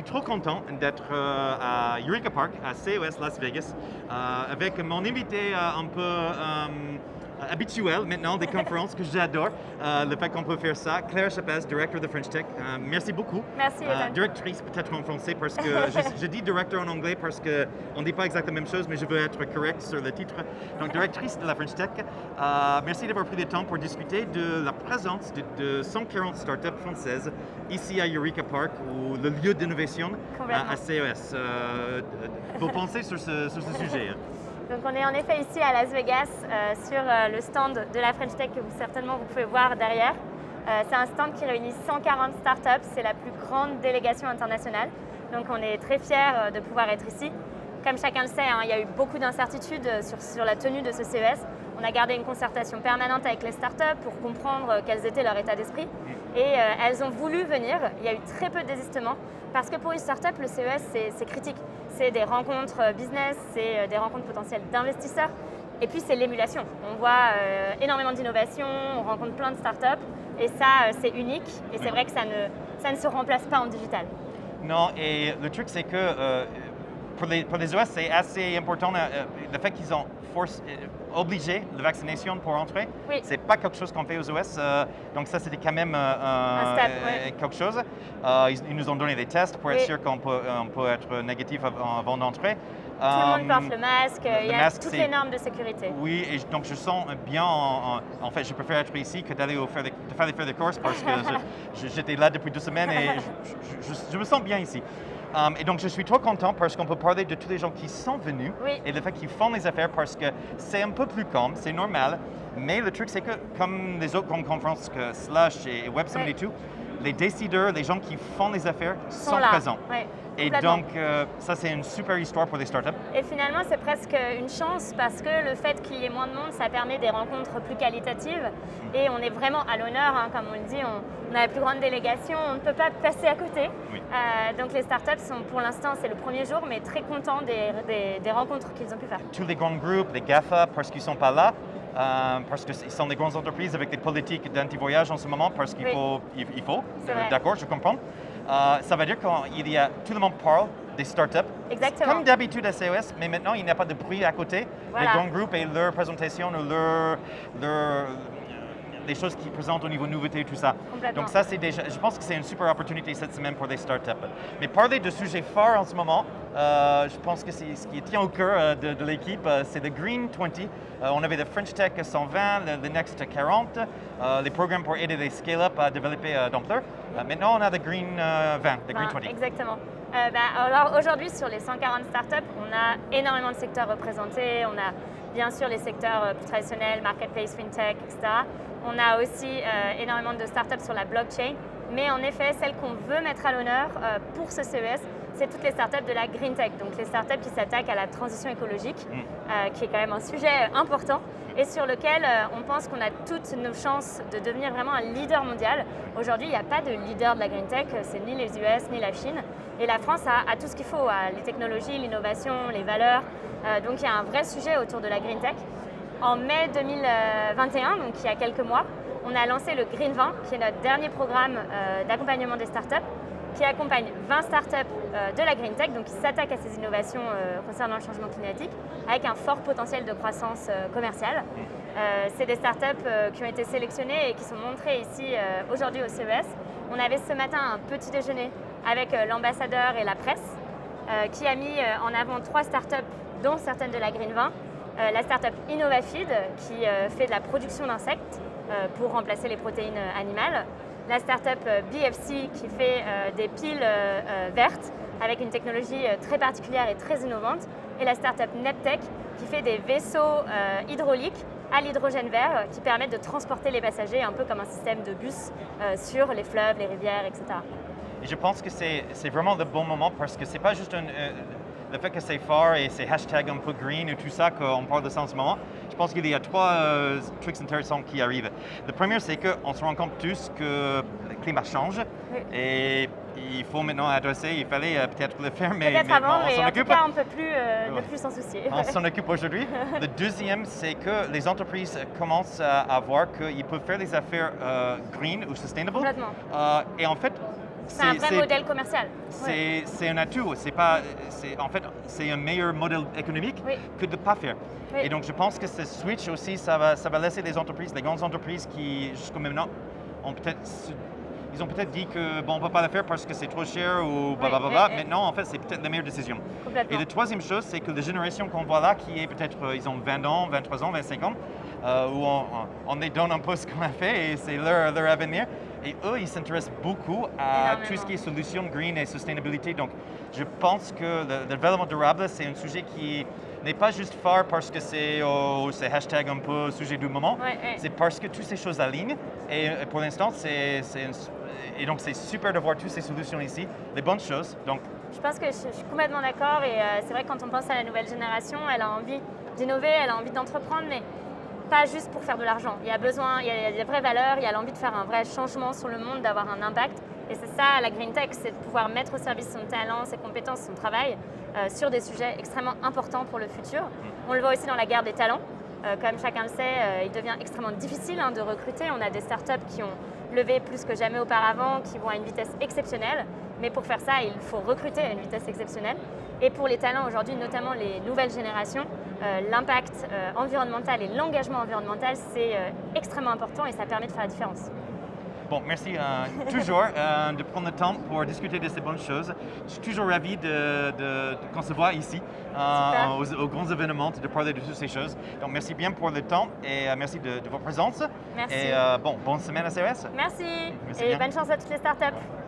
trop content d'être à Eureka Park, à CES Las Vegas, avec mon invité un peu habituel maintenant des conférences que j'adore, le fait qu'on peut faire ça. Claire Chapez, directeur de French Tech. Merci beaucoup. Merci, Ethan. Directrice peut-être en français parce que je dis directeur en anglais parce qu'on ne dit pas exactement la même chose, mais je veux être correct sur le titre. Donc, directrice de la French Tech. Merci d'avoir pris le temps pour discuter de la présence de 140 startups françaises ici à Eureka Park, ou le lieu d'innovation à CES. Vos pensées sur ce sujet? Donc on est en effet ici à Las Vegas sur le stand de la French Tech que vous pouvez voir derrière. C'est un stand qui réunit 140 startups, c'est la plus grande délégation internationale. Donc on est très fiers de pouvoir être ici. Comme chacun le sait, il y a eu beaucoup d'incertitudes sur la tenue de ce CES. On a gardé une concertation permanente avec les startups pour comprendre quels étaient leur état d'esprit. Et elles ont voulu venir. Il y a eu très peu de désistements parce que pour une startup, le CES, c'est critique. C'est des rencontres business, c'est des rencontres potentielles d'investisseurs. Et puis, c'est l'émulation. On voit énormément d'innovations, on rencontre plein de startups. Et ça, c'est unique. Et c'est vrai que ça ne se remplace pas en digital. Non, et le truc, c'est que pour les US, c'est assez important le fait qu'ils ont obligé la vaccination pour entrer. Oui. C'est pas quelque chose qu'on fait aux US, donc ça c'était quand même un step, quelque chose. Ils nous ont donné des tests pour être sûr qu'on peut être négatif avant d'entrer. Tout le monde porte le masque, il y a toutes les normes de sécurité. Oui, et donc je sens bien, en fait, je préfère être ici que d'aller faire des courses parce que j'étais là depuis 2 semaines et je me sens bien ici. Et donc, je suis trop content parce qu'on peut parler de tous les gens qui sont venus et le fait qu'ils font les affaires parce que c'est un peu plus calme, c'est normal. Mais le truc, c'est que comme les autres grandes conférences que Slush et Web Summit et tout, les décideurs, les gens qui font les affaires sont présents. Et donc, ça, c'est une super histoire pour les startups. Et finalement, c'est presque une chance parce que le fait qu'il y ait moins de monde, ça permet des rencontres plus qualitatives. Et on est vraiment à l'honneur, comme on le dit, on a la plus grande délégation, on ne peut pas passer à côté. Oui. Donc les startups sont, pour l'instant, c'est le premier jour, mais très contents des rencontres qu'ils ont pu faire. Tous les grands groupes, les GAFA, parce qu'ils ne sont pas là, parce que ce sont des grandes entreprises avec des politiques d'anti-voyage en ce moment, parce qu'il faut. D'accord, je comprends. Ça veut dire qu'il y a, tout le monde parle des startups. Exactement. Comme d'habitude à CES, mais maintenant il n'y a pas de bruit à côté. Voilà. Les grands groupes et leur présentation, les choses qu'ils présentent au niveau nouveauté et tout ça. Donc ça, c'est déjà, je pense que c'est une super opportunité cette semaine pour les startups. Mais parler de sujets forts en ce moment, je pense que c'est ce qui tient au cœur de l'équipe, c'est le Green 20. On avait le French Tech 120, le Next 40, les programmes pour aider les scale-up à développer d'ampleur. Maintenant, on a le Green 20, le Green 20. Exactement. Alors aujourd'hui, sur les 140 startups, on a énormément de secteurs représentés. On a bien sûr les secteurs plus traditionnels, marketplace, fintech, etc. On a aussi énormément de startups sur la blockchain. Mais en effet, celle qu'on veut mettre à l'honneur pour ce CES, c'est toutes les startups de la green tech, donc les startups qui s'attaquent à la transition écologique, qui est quand même un sujet important et sur lequel on pense qu'on a toutes nos chances de devenir vraiment un leader mondial. Aujourd'hui, il n'y a pas de leader de la green tech, c'est ni les US ni la Chine. Et la France a tout ce qu'il faut, les technologies, l'innovation, les valeurs. Donc il y a un vrai sujet autour de la green tech. En mai 2021, donc il y a quelques mois, on a lancé le Green 20, qui est notre dernier programme d'accompagnement des startups, qui accompagne 20 startups de la green tech, donc qui s'attaquent à ces innovations concernant le changement climatique, avec un fort potentiel de croissance commerciale. C'est des startups qui ont été sélectionnées et qui sont montrées ici aujourd'hui au CES. On avait ce matin un petit déjeuner avec l'ambassadeur et la presse, qui a mis en avant 3 startups, dont certaines de la Green 20. La startup InnovaFeed, qui fait de la production d'insectes pour remplacer les protéines animales. La startup BFC, qui fait des piles vertes avec une technologie très particulière et très innovante. Et la startup NetTech, qui fait des vaisseaux hydrauliques à l'hydrogène vert qui permettent de transporter les passagers un peu comme un système de bus sur les fleuves, les rivières, etc. Et je pense que c'est vraiment le bon moment parce que c'est pas juste le fait que c'est fort et c'est hashtag un peu green et tout ça qu'on parle de ça en ce moment. Je pense qu'il y a 3 trucs intéressants qui arrivent. Le premier, c'est qu'on se rend compte tous que le climat change et il faut maintenant adresser, il fallait peut-être le faire, mais avant, on s'en en occupe. tout cas, on ne peut plus ne plus s'en soucier. On s'en occupe aujourd'hui. Le deuxième, c'est que les entreprises commencent à voir qu'ils peuvent faire des affaires green ou sustainable. Complètement. Et en fait, C'est un vrai modèle commercial. Ouais. C'est un atout. En fait, c'est un meilleur modèle économique Oui. que de ne pas faire. Oui. Et donc, je pense que ce switch aussi, ça va laisser les grandes entreprises qui, jusqu'à maintenant, ils ont peut-être dit que bon, on ne peut pas le faire parce que c'est trop cher ou blablabla. oui. Maintenant, en fait, c'est peut-être la meilleure décision. Complètement. Et la troisième chose, c'est que la génération qu'on voit là, qui est peut-être, ils ont 20 ans, 23 ans, 25 ans, où on les donne un peu ce qu'on a fait et c'est leur avenir. Et eux, ils s'intéressent beaucoup à Énormément. tout ce qui est solution green et sustainability. Donc, je pense que le développement durable, c'est un sujet qui n'est pas juste fort parce que c'est hashtag un peu sujet du moment. Ouais, ouais. C'est parce que toutes ces choses alignent. Et pour l'instant, et donc c'est super de voir toutes ces solutions ici, les bonnes choses. Donc, Je pense que je suis complètement d'accord et c'est vrai que quand on pense à la nouvelle génération, elle a envie d'innover, elle a envie d'entreprendre, mais pas juste pour faire de l'argent. Il y a besoin, il y a des vraies valeurs, il y a l'envie de faire un vrai changement sur le monde, d'avoir un impact. Et c'est ça, la Green Tech, c'est de pouvoir mettre au service son talent, ses compétences, son travail sur des sujets extrêmement importants pour le futur. On le voit aussi dans la guerre des talents. Comme chacun le sait, il devient extrêmement difficile de recruter. On a des startups qui ont levé plus que jamais auparavant, qui vont à une vitesse exceptionnelle. Mais pour faire ça, il faut recruter à une vitesse exceptionnelle. Et pour les talents aujourd'hui, notamment les nouvelles générations, l'impact environnemental et l'engagement environnemental, c'est extrêmement important et ça permet de faire la différence. bon, merci toujours de prendre le temps pour discuter de ces bonnes choses. Je suis toujours ravi qu'on se voit ici, aux grands événements, de parler de toutes ces choses. Donc, merci bien pour le temps et merci de votre présence. Merci. Et bonne semaine à CES. Merci, Merci et bien. bonne chance à toutes les startups.